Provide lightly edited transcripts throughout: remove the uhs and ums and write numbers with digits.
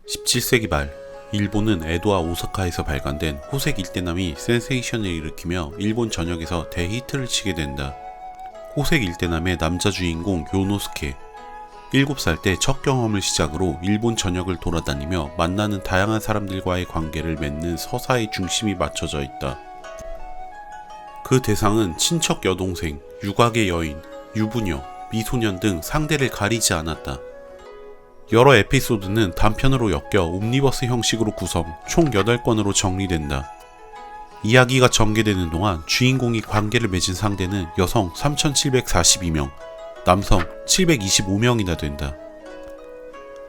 17세기 말 일본은 에도와 오사카에서 발간된 호색 일대남이 센세이션을 일으키며 일본 전역에서 대히트를 치게 된다. 호색 일대남의 남자 주인공 요노스케. 7살 때 첫 경험을 시작으로 일본 전역을 돌아다니며 만나는 다양한 사람들과의 관계를 맺는 서사의 중심이 맞춰져 있다. 그 대상은 친척 여동생, 유곽의 여인, 유부녀, 미소년 등 상대를 가리지 않았다. 여러 에피소드는 단편으로 엮여 옴니버스 형식으로 구성, 총 8권으로 정리된다. 이야기가 전개되는 동안 주인공이 관계를 맺은 상대는 여성 3,742명, 남성 725명이나 된다.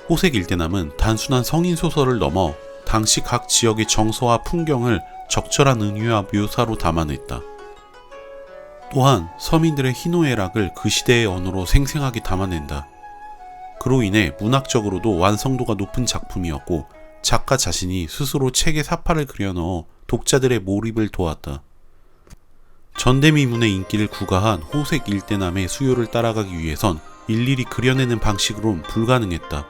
호색 일대남은 단순한 성인 소설을 넘어 당시 각 지역의 정서와 풍경을 적절한 은유와 묘사로 담아냈다. 또한 서민들의 희노애락을 그 시대의 언어로 생생하게 담아낸다. 그로 인해 문학적으로도 완성도가 높은 작품이었고 작가 자신이 스스로 책에 사파를 그려넣어 독자들의 몰입을 도왔다. 전대미문의 인기를 구가한 호색 일대남의 수요를 따라가기 위해선 일일이 그려내는 방식으론 불가능했다.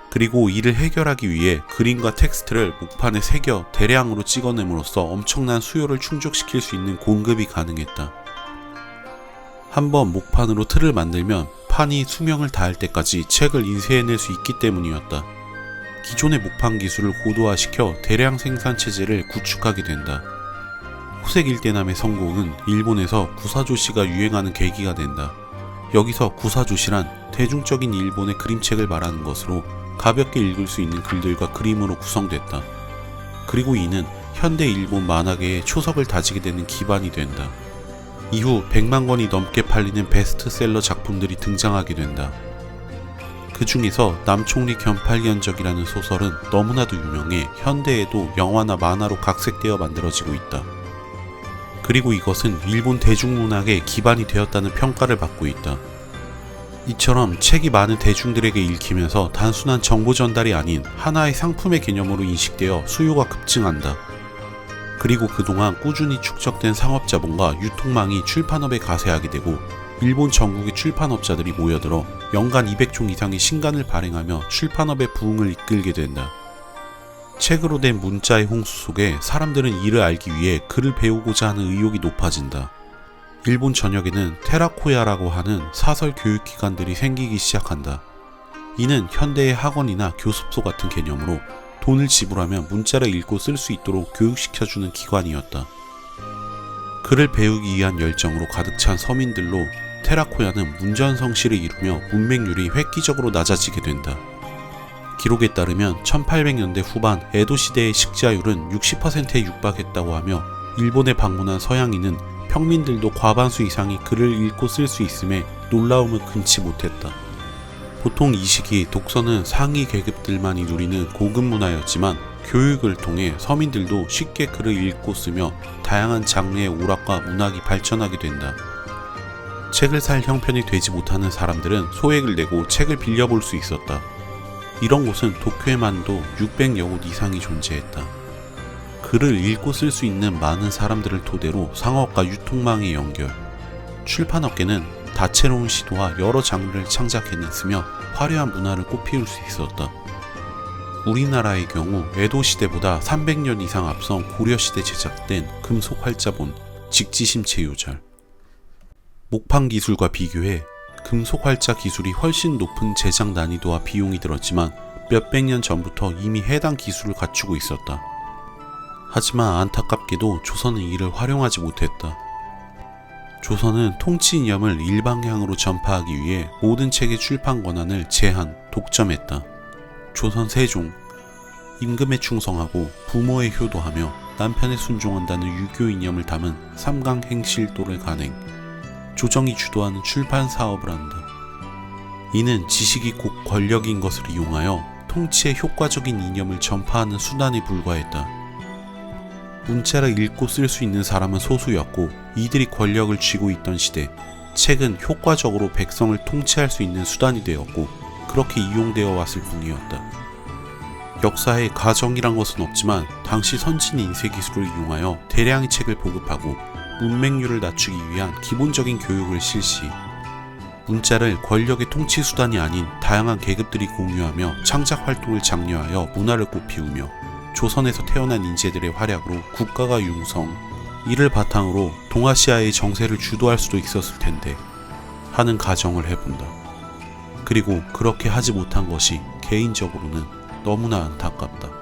그리고 이를 해결하기 위해 그림과 텍스트를 목판에 새겨 대량으로 찍어냄으로써 엄청난 수요를 충족시킬 수 있는 공급이 가능했다. 한번 목판으로 틀을 만들면 판이 수명을 다할 때까지 책을 인쇄해낼 수 있기 때문이었다. 기존의 목판 기술을 고도화시켜 대량 생산 체제를 구축하게 된다. 호색 일대남의 성공은 일본에서 구사조시가 유행하는 계기가 된다. 여기서 구사조시란 대중적인 일본의 그림책을 말하는 것으로 가볍게 읽을 수 있는 글들과 그림으로 구성됐다. 그리고 이는 현대 일본 만화계의 초석을 다지게 되는 기반이 된다. 이후 100만 권이 넘게 팔리는 베스트셀러 작품들이 등장하게 된다. 그 중에서 남총리 견팔견적이라는 소설은 너무나도 유명해 현대에도 영화나 만화로 각색되어 만들어지고 있다. 그리고 이것은 일본 대중문학의 기반이 되었다는 평가를 받고 있다. 이처럼 책이 많은 대중들에게 읽히면서 단순한 정보 전달이 아닌 하나의 상품의 개념으로 인식되어 수요가 급증한다. 그리고 그동안 꾸준히 축적된 상업자본과 유통망이 출판업에 가세하게 되고 일본 전국의 출판업자들이 모여들어 연간 200종 이상의 신간을 발행하며 출판업의 부흥을 이끌게 된다. 책으로 된 문자의 홍수 속에 사람들은 이를 알기 위해 글을 배우고자 하는 의욕이 높아진다. 일본 전역에는 테라코야라고 하는 사설 교육기관들이 생기기 시작한다. 이는 현대의 학원이나 교습소 같은 개념으로 돈을 지불하면 문자를 읽고 쓸 수 있도록 교육시켜주는 기관이었다. 글을 배우기 위한 열정으로 가득 찬 서민들로 테라코야는 문전성시를 이루며 문맹률이 획기적으로 낮아지게 된다. 기록에 따르면 1800년대 후반 에도 시대의 식자율은 60%에 육박했다고 하며 일본에 방문한 서양인은 평민들도 과반수 이상이 글을 읽고 쓸 수 있음에 놀라움을 금치 못했다. 보통 이 시기 독서는 상위 계급들만이 누리는 고급 문화였지만 교육을 통해 서민들도 쉽게 글을 읽고 쓰며 다양한 장르의 오락과 문학이 발전하게 된다. 책을 살 형편이 되지 못하는 사람들은 소액을 내고 책을 빌려볼 수 있었다. 이런 곳은 도쿄에만도 600여 곳 이상이 존재했다. 글을 읽고 쓸 수 있는 많은 사람들을 토대로 상업과 유통망의 연결, 출판업계는 다채로운 시도와 여러 장르를 창작해냈으며 화려한 문화를 꽃피울 수 있었다. 우리나라의 경우 에도 시대보다 300년 이상 앞선 고려시대 제작된 금속 활자본, 직지심체 요절. 목판 기술과 비교해 금속 활자 기술이 훨씬 높은 제작 난이도와 비용이 들었지만 몇백 년 전부터 이미 해당 기술을 갖추고 있었다. 하지만 안타깝게도 조선은 이를 활용하지 못했다. 조선은 통치 이념을 일방향으로 전파하기 위해 모든 책의 출판 권한을 제한, 독점했다. 조선 세종, 임금에 충성하고 부모에 효도하며 남편에 순종한다는 유교 이념을 담은 삼강행실도를 간행, 조정이 주도하는 출판 사업을 한다. 이는 지식이 곧 권력인 것을 이용하여 통치의 효과적인 이념을 전파하는 수단에 불과했다. 문자를 읽고 쓸 수 있는 사람은 소수였고 이들이 권력을 쥐고 있던 시대, 책은 효과적으로 백성을 통치할 수 있는 수단이 되었고 그렇게 이용되어 왔을 뿐이었다. 역사에 가정이란 것은 없지만 당시 선진의 인쇄 기술을 이용하여 대량의 책을 보급하고 문맹률을 낮추기 위한 기본적인 교육을 실시, 문자를 권력의 통치 수단이 아닌 다양한 계급들이 공유하며 창작 활동을 장려하여 문화를 꽃피우며 조선에서 태어난 인재들의 활약으로 국가가 융성, 이를 바탕으로 동아시아의 정세를 주도할 수도 있었을 텐데 하는 가정을 해본다. 그리고 그렇게 하지 못한 것이 개인적으로는 너무나 안타깝다.